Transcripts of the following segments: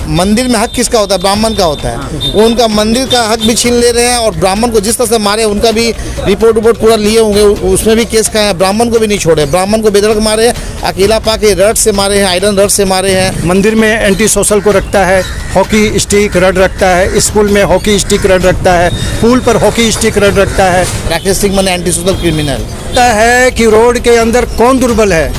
मंदिर में हक किसका होता है? ब्राह्मण का होता है। वो उनका मंदिर का हक भी छीन ले रहे हैं और ब्राह्मण को जिस तरह से मारे उनका भी रिपोर्ट पूरा लिए होंगे, उसमें भी केस खाए हैं। ब्राह्मण को भी नहीं छोड़े, ब्राह्मण को बेधड़क मारे हैं, अकेला पाके रड से मारे हैं, आयरन रड से मारे हैं। मंदिर में एंटी सोशल को रखता है, हॉकी स्टिक रड रखता है, स्कूल में हॉकी स्टिक रड रखता है, पुल पर हॉकी स्टिक रड रखता है। राकेश सिंह माने एंटी सोशल क्रिमिनल। लगता है कि रोड के अंदर कौन दुर्बल है?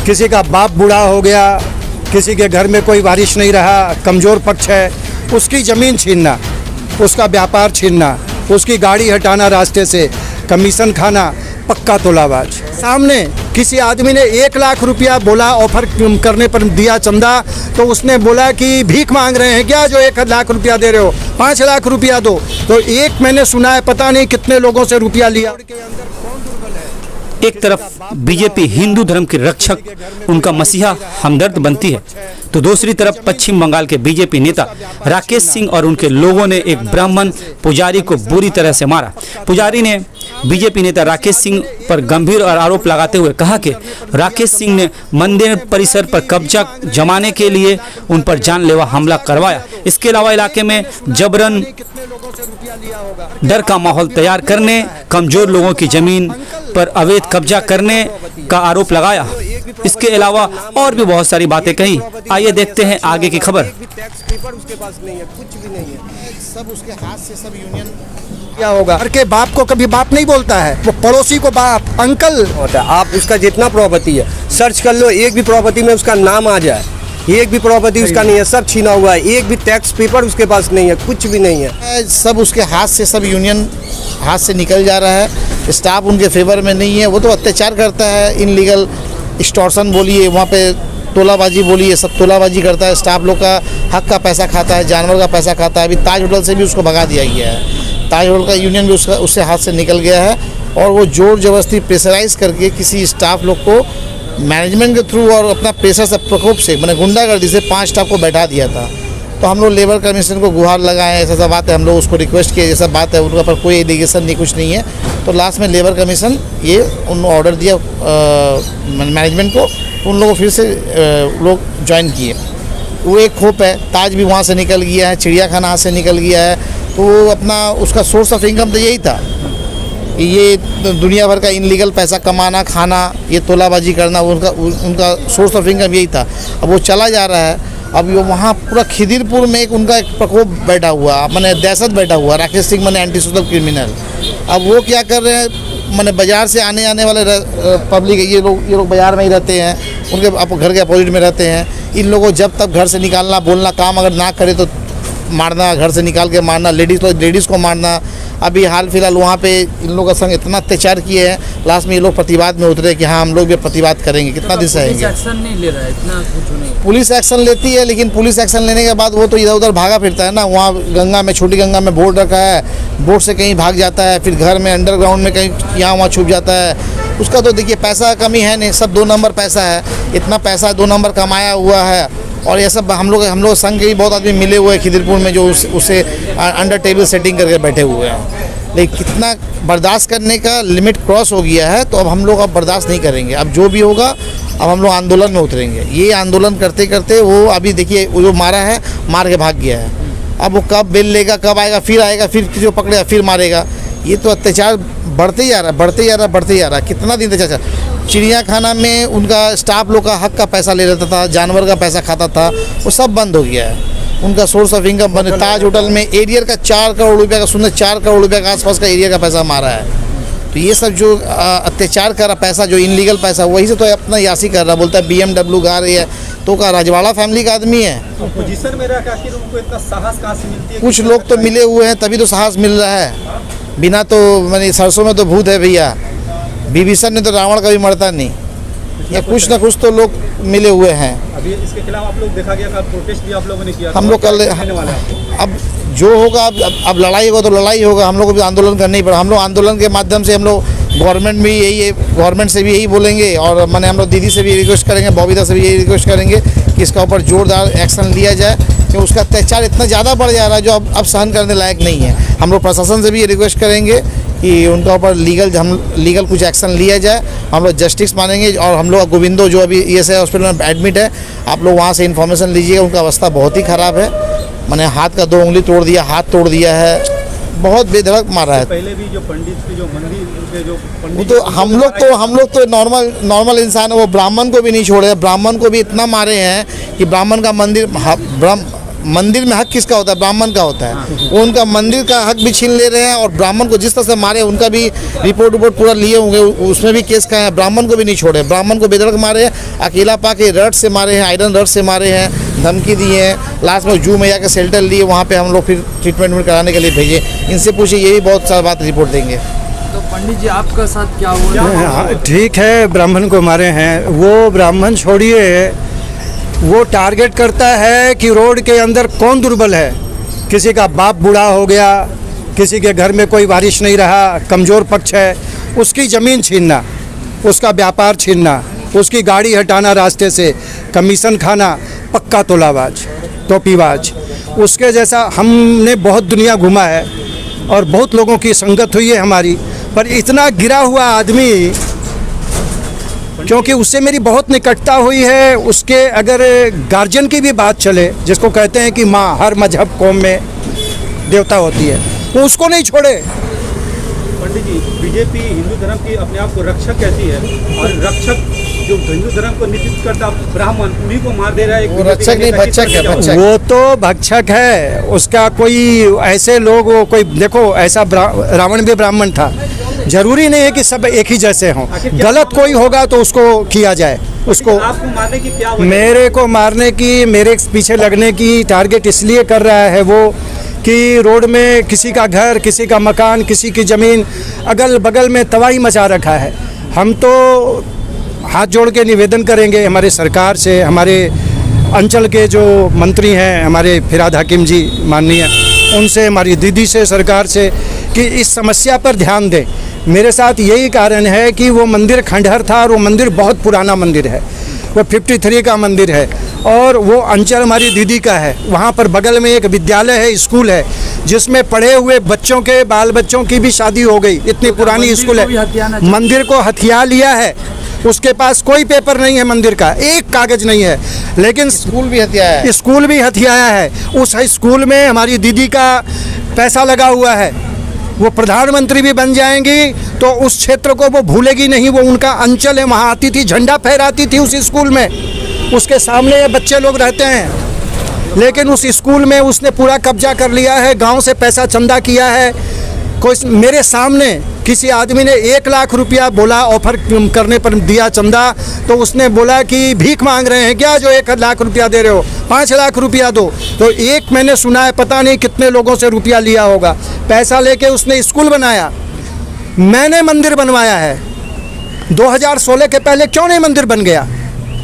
किसी का बाप बूढ़ा हो गया, किसी के घर में कोई वारिश नहीं रहा, कमज़ोर पक्ष है, उसकी ज़मीन छीनना, उसका व्यापार छीनना, उसकी गाड़ी हटाना रास्ते से, कमीशन खाना, पक्का तोलाबाज। सामने किसी आदमी ने 1 लाख रुपया बोला, ऑफर करने पर दिया चंदा, तो उसने बोला कि भीख मांग रहे हैं क्या जो 1 लाख रुपया दे रहे हो, 5 लाख रुपया दो। तो एक मैंने सुना है, पता नहीं कितने लोगों से रुपया लिया। एक तरफ बीजेपी हिंदू धर्म के रक्षक, उनका मसीहा हमदर्द बनती है, तो दूसरी तरफ पश्चिम बंगाल के बीजेपी नेता राकेश सिंह और उनके लोगों ने एक ब्राह्मण पुजारी को बुरी तरह से मारा। पुजारी ने बीजेपी नेता राकेश सिंह पर गंभीर और आरोप लगाते हुए कहा कि राकेश सिंह ने मंदिर परिसर पर कब्जा जमाने के लिए उन पर जानलेवा हमला करवाया। इसके अलावा इलाके में जबरन डर का माहौल तैयार करने, कमजोर लोगों की जमीन पर अवैध कब्जा करने का आरोप लगाया। इसके अलावा और भी बहुत सारी बातें कही। आइए देखते हैं आगे की खबर। उसके पास नहीं है, कुछ भी नहीं है, सब उसके हाथ से सब यूनियन क्या होगा? घर के बाप को कभी बाप नहीं बोलता है, वो पड़ोसी को बाप, अंकल होता है। आप उसका जितना प्रॉपर्टी है सर्च कर लो, एक भी प्रॉपर्टी में उसका नाम आ जाए, एक भी प्रॉपर्टी उसका नहीं है, सब छीना हुआ है, एक भी टैक्स पेपर उसके पास नहीं है, कुछ भी नहीं है। सब उसके हाथ से सब यूनियन हाथ से निकल जा रहा है। स्टाफ उनके फेवर में नहीं है, वो तो अत्याचार करता है, इनलीगल एक्सटॉर्शन बोलिए, वहाँ पे तोलाबाजी बोलिए, सब तोलाबाजी करता है। स्टाफ लोग का हक का पैसा खाता है, जानवर का पैसा खाता है। अभी ताज होटल से भी उसको भगा दिया गया है, ताज होटल का यूनियन भी उससे हाथ से निकल गया है। और वो जोर जबरदस्ती प्रेशराइज करके किसी स्टाफ लोग को मैनेजमेंट के थ्रू और अपना प्रेशर से प्रकोप से मैंने गुंडागर्दी से 5 स्टाफ को बैठा दिया था। तो हम लोग लेबर कमीशन को गुहार लगाए, ऐसा सब बात है, हम लोग उसको रिक्वेस्ट किए, जैसा बात है, उनके ऊपर कोई एलिगेशन नहीं, कुछ नहीं है। तो लास्ट में लेबर कमीशन ये उन ऑर्डर दिया मैनेजमेंट को, उन लोगों को फिर से लोग ज्वाइन किए। वो एक होप है, ताज भी वहाँ से निकल गया है, चिड़ियाखाना हाथ से निकल गया है। तो वो अपना उसका सोर्स ऑफ इनकम तो यही था, ये दुनिया भर का इनलीगल पैसा कमाना, खाना, ये तोलाबाजी करना, उनका सोर्स ऑफ इनकम यही था। अब वो चला जा रहा है। अब वो वहाँ पूरा खिदिरपुर में उनका एक प्रकोप बैठा हुआ, मैंने दहशत बैठा हुआ, राकेश सिंह मैंने एंटी सोशल क्रिमिनल। अब वो क्या कर रहे हैं, मैंने बाज़ार से आने वाले पब्लिक, ये लोग बाज़ार में ही रहते हैं, उनके घर के अपोजिट में रहते हैं। इन लोगों को जब तक घर से निकालना, बोलना, काम अगर ना करे तो मारना, घर से निकाल के मारना, लेडीज़ को मारना। अभी हाल फिलहाल वहाँ पे इन लोगों का संग इतना अत्याचार किए हैं, लास्ट में ये लोग प्रतिवाद में उतरे कि हाँ हम लोग भी प्रतिवाद करेंगे। कितना दिन सहेंगे? पुलिस एक्शन नहीं ले रहा है, इतना कुछ नहीं। पुलिस एक्शन लेती है, लेकिन पुलिस एक्शन लेने के बाद वो तो इधर उधर भागा फिरता है ना। वहाँ गंगा में, छोटी गंगा में बोर्ड रखा है, बोर्ड से कहीं भाग जाता है, फिर घर में अंडरग्राउंड में कहीं यहाँ वहाँ छुप जाता है। उसका तो देखिए पैसा का कमी है नहीं, सब 2 नंबर पैसा है, इतना पैसा 2 नंबर कमाया हुआ है। और ये सब हम लोग संघ के भी बहुत आदमी मिले हुए हैं खिदिरपुर में, जो उसे अंडर टेबल सेटिंग करके बैठे हुए हैं। लेकिन कितना बर्दाश्त करने का लिमिट क्रॉस हो गया है, तो अब हम लोग अब बर्दाश्त नहीं करेंगे। अब जो भी होगा, अब हम लोग आंदोलन में उतरेंगे। ये आंदोलन करते करते वो अभी देखिए, वो जो मारा है, मार के भाग गया है। अब वो कब बेल लेगा, कब आएगा, फिर किसी को पकड़ेगा, फिर मारेगा। ये तो अत्याचार बढ़ते ही जा रहा है। कितना दिन अत्याचार? चिड़ियाखाना में उनका स्टाफ लोग का हक का पैसा ले लेता था, जानवर का पैसा खाता था, वो सब बंद हो गया है। उनका सोर्स ऑफ इनकम बने। ताज होटल में एरियर का 4 करोड़ रुपये का, सुनने 4 करोड़ रुपये के आसपास का एरिया का पैसा मारा है। तो ये सब जो अत्याचार कर रहा पैसा, जो इनलीगल पैसा, वही से तो अपना यासी कर रहा। बोलता है BMW गा रही है, तो का राजवाड़ा फैमिली का आदमी है। पोजीशन में रहकर आखिर उनको इतना साहस कहाँ से मिलती है? कुछ लोग तो मिले हुए हैं, तभी तो साहस मिल रहा है। बिना तो मैंने सरसों में तो भूत है भैया, विभीषण ने तो रावण कभी मरता नहीं। या कुछ ना कुछ तो लोग मिले हुए हैं। अभी इसके खिलाफ आप लोग देखा गया कि प्रोटेस्ट भी आप लोगों ने किया, हम लोग कल अब जो होगा, अब लड़ाई होगा तो लड़ाई होगा, हम लोग को भी आंदोलन करना ही पड़ा। हम लोग आंदोलन के माध्यम से हम लोग गवर्नमेंट में यही, गवर्नमेंट से भी यही बोलेंगे, और मैंने हम लोग दीदी से भी रिक्वेस्ट करेंगे, बबीता से भी यही रिक्वेस्ट करेंगे कि इसका ऊपर जोरदार एक्शन लिया जाए, कि उसका अत्याचार इतना ज़्यादा बढ़ जा रहा है जो अब सहन करने लायक नहीं है। हम लोग प्रशासन से भी ये रिक्वेस्ट करेंगे कि उनका ऊपर लीगल कुछ एक्शन लिया जाए। हम लोग जस्टिस मानेंगे। और हम लोग गोविंदो जो अभी ESI हॉस्पिटल में एडमिट है, आप लोग वहाँ से इन्फॉर्मेशन लीजिएगा। उनका अवस्था बहुत ही ख़राब है। मैंने हाथ का 2 उंगली तोड़ दिया, हाथ तोड़ दिया है, बहुत बेधड़क मारा है। पहले भी जो पंडित की जो मंदिर के जो वो पंडित तो हम लोग तो नॉर्मल इंसान है। वो ब्राह्मण को भी नहीं छोड़े, ब्राह्मण को भी इतना मारे हैं कि ब्राह्मण का मंदिर में हक किसका होता है? ब्राह्मण का होता है। वो उनका मंदिर का हक भी छीन ले रहे हैं और ब्राह्मण को जिस तरह से मारे उनका भी रिपोर्ट पूरा लिए होंगे, उसमें भी केस का है। ब्राह्मण को भी नहीं छोड़े, ब्राह्मण को बेधड़क मारे हैं, अकेला पाके रड से मारे हैं, आयरन रड से मारे हैं, धमकी दी है। लास्ट में जू मैया के शेल्टर लिए, वहाँ पे हम लोग फिर ट्रीटमेंट कराने के लिए भेजे। इनसे पूछिए, ये भी बहुत सारी बात रिपोर्ट देंगे। तो पंडित जी आपका साथ क्या हुआ? हाँ, ठीक है, ब्राह्मण को मारे हैं। वो ब्राह्मण छोड़िए, वो टारगेट करता है कि रोड के अंदर कौन दुर्बल है। किसी का बाप बूढ़ा हो गया, किसी के घर में कोई वारिश नहीं रहा, कमज़ोर पक्ष है, उसकी ज़मीन छीनना, उसका व्यापार छीनना, उसकी गाड़ी हटाना रास्ते से, कमीशन खाना, पक्का तोलाबाज, टोपीबाज। उसके जैसा हमने बहुत दुनिया घुमा है और बहुत लोगों की संगत हुई है हमारी, पर इतना गिरा हुआ आदमी, क्योंकि उससे मेरी बहुत निकटता हुई है। उसके अगर गार्जियन की भी बात चले, जिसको कहते हैं कि माँ हर मजहब कौम में देवता होती है, वो उसको नहीं छोड़े। पंडित जी, बीजेपी हिंदू धर्म की अपने आप को रक्षक कहती है और रक्षक जो हिंदू धर्म को नेतृत्व करता ब्राह्मण, उन्हीं को मार दे रहा है। वो रक्षक नहीं, भक्षक है, भक्षक। वो तो भक्षक है। उसका कोई ऐसे लोग, वो कोई देखो, ऐसा रावण भी ब्राह्मण था। जरूरी नहीं है कि सब एक ही जैसे हों। गलत कोई होगा तो उसको किया जाए। उसको आपको मारने की क्या वजह? मेरे को मारने की, मेरे पीछे लगने की टारगेट इसलिए कर रहा है वो कि रोड में किसी का घर, किसी का मकान, किसी की ज़मीन, अगल बगल में तबाही मचा रखा है। हम तो हाथ जोड़ के निवेदन करेंगे हमारे सरकार से, हमारे अंचल के जो मंत्री हैं, हमारे फिराद हकीम जी माननीय, उनसे, हमारी दीदी से, सरकार से, कि इस समस्या पर ध्यान दें। मेरे साथ यही कारण है कि वो मंदिर खंडहर था और वो मंदिर बहुत पुराना मंदिर है। वो 53 का मंदिर है और वो अंचल हमारी दीदी का है। वहाँ पर बगल में एक विद्यालय है, स्कूल है, जिसमें पढ़े हुए बच्चों के, बाल बच्चों की भी शादी हो गई। इतनी पुरानी स्कूल है। मंदिर को हथिया लिया है। उसके पास कोई पेपर नहीं है, मंदिर का एक कागज नहीं है, लेकिन स्कूल भी हथियाया है। स्कूल भी हथियाया है। उस स्कूल में हमारी दीदी का पैसा लगा हुआ है। वो प्रधानमंत्री भी बन जाएंगी तो उस क्षेत्र को वो भूलेगी नहीं। वो उनका अंचल है, वहाँ आती थी, झंडा फहराती थी उस स्कूल में। उसके सामने ये बच्चे लोग रहते हैं, लेकिन उस स्कूल में उसने पूरा कब्जा कर लिया है। गांव से पैसा चंदा किया है। कोई मेरे सामने किसी आदमी ने 1 लाख रुपया बोला, ऑफर करने पर दिया चंदा, तो उसने बोला कि भीख मांग रहे हैं क्या जो 1 लाख रुपया दे रहे हो, 5 लाख रुपया दो। तो एक मैंने सुना है, पता नहीं कितने लोगों से रुपया लिया होगा। पैसा लेके उसने स्कूल बनाया। मैंने मंदिर बनवाया है। 2016 के पहले क्यों नहीं मंदिर बन गया?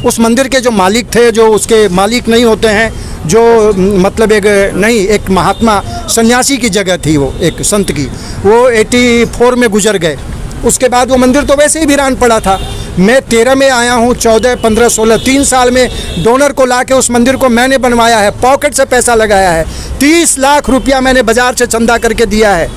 उस मंदिर के जो मालिक थे, जो उसके मालिक नहीं होते हैं, जो मतलब एक महात्मा सन्यासी की जगह थी, वो एक संत की, वो 84 में गुजर गए। उसके बाद वो मंदिर तो वैसे ही वीरान पड़ा था। मैं 13 में आया हूँ, 14, 15, 16, 3 साल में डोनर को लाके उस मंदिर को मैंने बनवाया है। पॉकेट से पैसा लगाया है। 30 लाख रुपया मैंने बाजार से चंदा करके दिया है।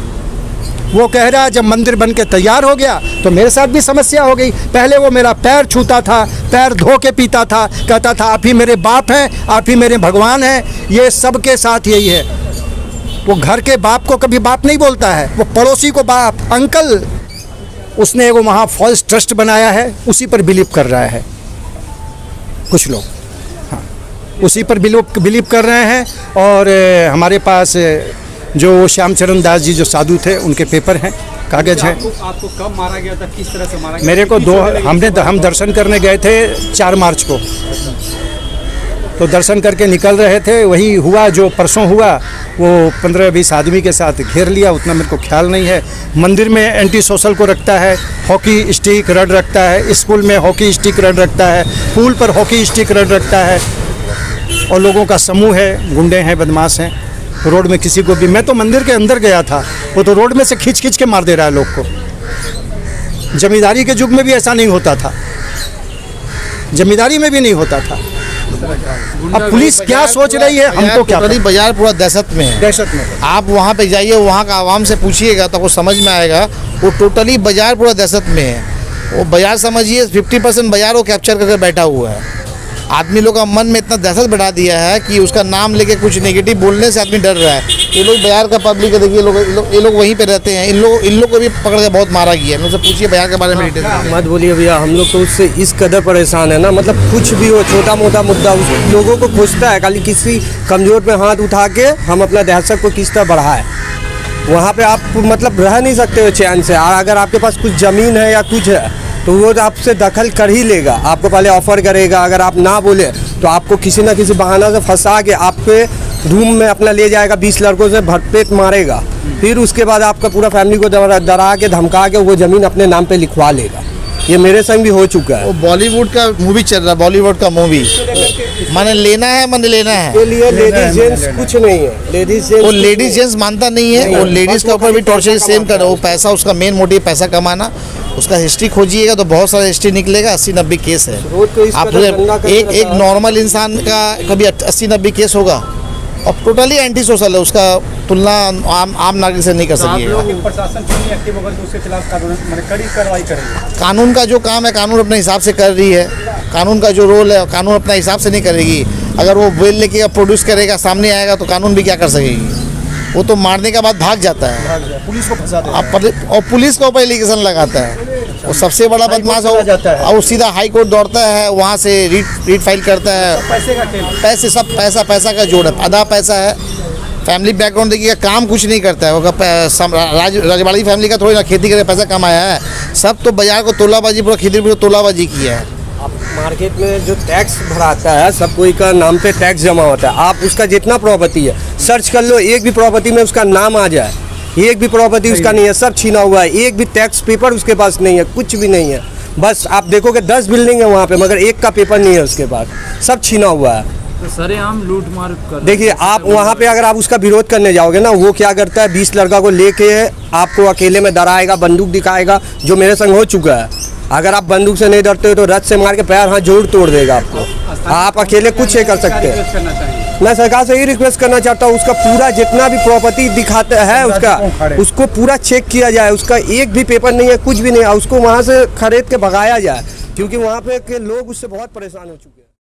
वो कह रहा है जब मंदिर बन के तैयार हो गया तो मेरे साथ भी समस्या हो गई। पहले वो मेरा पैर छूता था, पैर धो के पीता था, कहता था आप ही मेरे बाप हैं, आप ही मेरे भगवान हैं। ये सबके साथ यही है। वो घर के बाप को कभी बाप नहीं बोलता है, वो पड़ोसी को बाप, अंकल। उसने वो वहाँ फॉल्स ट्रस्ट बनाया है, उसी पर बिलीव कर रहा है कुछ लोग। हाँ, उसी पर बिलीव कर रहे हैं। और हमारे पास जो श्यामचरण दास जी जो साधु थे, उनके पेपर हैं, कागज हैं। आपको कब मारा गया था, किस तरह से मारा गया? मेरे को हम दर्शन करने गए थे 4 मार्च को, तो दर्शन करके निकल रहे थे। वही हुआ जो परसों हुआ, वो 15-20 आदमी के साथ घेर लिया। उतना मेरे को ख्याल नहीं है। मंदिर में एंटी सोशल को रखता है, हॉकी स्टिक रड रखता है, स्कूल में हॉकी स्टिक रड रखता है, पुल पर हॉकी स्टिक रड रखता है। और लोगों का समूह है, गुंडे हैं, बदमाश हैं। रोड में किसी को भी, मैं तो मंदिर के अंदर गया था, वो तो रोड में से खींच के मार दे रहा है लोग को। जमींदारी के युग में भी ऐसा नहीं होता था, जमींदारी में भी नहीं होता था। अब पुलिस क्या सोच रही है हमको क्या टोटली बाजार पूरा दहशत में है। दहशत में है। आप वहाँ पे जाइए, वहाँ का आवाम से पूछिएगा तो आपको समझ में आएगा, वो टोटली बाजार पूरा दहशत में है। वो बाजार समझिए 50% बाजार वो कैप्चर करके बैठा हुआ है। आदमी लोग का मन में इतना दहशत बढ़ा दिया है कि उसका नाम लेके कुछ नेगेटिव बोलने से आदमी डर रहा है। ये लोग बाजार का पब्लिक है, देखिए ये लोग वहीं पे रहते हैं। इन लोग को भी पकड़ के बहुत मारा गया है। मुझसे पूछिए बाजार के बारे में डिटेल। मत बोलिए भैया, हम लोग तो उससे इस कदर परेशान है ना, मतलब कुछ भी हो, छोटा मोटा मुद्दा उस लोगों को खुजता है, खाली किसी कमज़ोर पे हाथ उठा के हम अपना दहशत को किस तरह बढ़ाए। वहाँ पे आप मतलब रह नहीं सकते हो चैन से। अगर आपके पास कुछ ज़मीन है या कुछ है तो वो आपसे दखल कर ही लेगा, आपको पहले ऑफ़र करेगा। अगर आप ना बोले तो आपको किसी ना किसी बहाना से फंसा के आपके रूम में अपना ले जाएगा, 20 लड़कों से भरपेट मारेगा। फिर उसके बाद आपका पूरा फैमिली को डरा के धमका के वो ज़मीन अपने नाम पे लिखवा लेगा। ये मेरे संग भी हो चुका है। वो बॉलीवुड का मूवी चल रहा है, बॉलीवुड का मूवी, मैंने लेना है, मैंने लेना है। के लिए लेडीज जेंट्स कुछ नहीं है। लेडीज वो लेडीज जेंट्स मानता नहीं है। वो लेडीज के ऊपर भी टॉर्चर सेम कर रहा है। वो पैसा, उसका मेन मोटिव पैसा कमाना। उसका हिस्ट्री खोजिएगा तो बहुत सारा हिस्ट्री निकलेगा। 80-90 केस है। आप एक नॉर्मल इंसान का कभी 80-90 केस होगा। और टोटली एंटी सोशल है। उसका तुलना आम नागरिक से नहीं कर सकिएगा। प्रशासन क्यों नहीं एक्टिव होकर उसके खिलाफ कड़ी कार्रवाई करेगी? कानून का जो काम है कानून अपने हिसाब से कर रही है। कानून का जो रोल है कानून अपने हिसाब से नहीं करेगी। अगर वो बेल लेके प्रोड्यूस करेगा, सामने आएगा तो कानून भी क्या कर सकेगी? वो तो मारने के बाद भाग जाता है, पुलिस को फंसा देता और पुलिस के ऊपर एलिगेशन लगाता है। वो सबसे बड़ा बदमाश हो जाता है और वो सीधा हाई कोर्ट दौड़ता है, वहाँ से रीट फाइल करता है। पैसे का खेल, पैसे सब पैसा का जोड़ है, आधा पैसा है। फैमिली बैकग्राउंड देखिएगा, काम कुछ नहीं करता है। वो राजवाड़ी फैमिली का थोड़ी ना खेती करके पैसा कमाया है। सब तो बाजार को तोलाबाजी, पूरा खेती पूरा तोलाबाजी किया है। मार्केट में जो टैक्स भराता है, सब कोई का नाम पे टैक्स जमा होता है। आप उसका जितना प्रॉपर्टी है सर्च कर लो, एक भी प्रॉपर्टी में उसका नाम आ जाए, एक भी प्रॉपर्टी उसका नहीं है, सब छीना हुआ है। एक भी टैक्स पेपर उसके पास नहीं है, कुछ भी नहीं है। बस आप देखोगे 10 बिल्डिंग है वहाँ पे, मगर एक का पेपर नहीं है उसके पास, सब छीना हुआ है। तो सरेआम लूट मार कर देखिए, आप वहाँ पे अगर आप उसका विरोध करने जाओगे ना, वो क्या करता है, 20 लड़का को लेके आपको अकेले में डराएगा, बंदूक दिखाएगा, जो मेरे संग हो चुका है। अगर आप बंदूक से नहीं डरते हो तो रथ से मार के पैर हाथ जोड़ तोड़ देगा आपको। आप अकेले कुछ नहीं कर सकते। मैं सरकार से यही रिक्वेस्ट करना चाहता हूँ, उसका पूरा जितना भी प्रॉपर्टी दिखाता है उसको पूरा चेक किया जाए। उसका एक भी पेपर नहीं है, कुछ भी नहीं है, उसको वहाँ से खरीद के भगाया जाए, क्योंकि वहाँ पे के लोग उससे बहुत परेशान हो चुके हैं।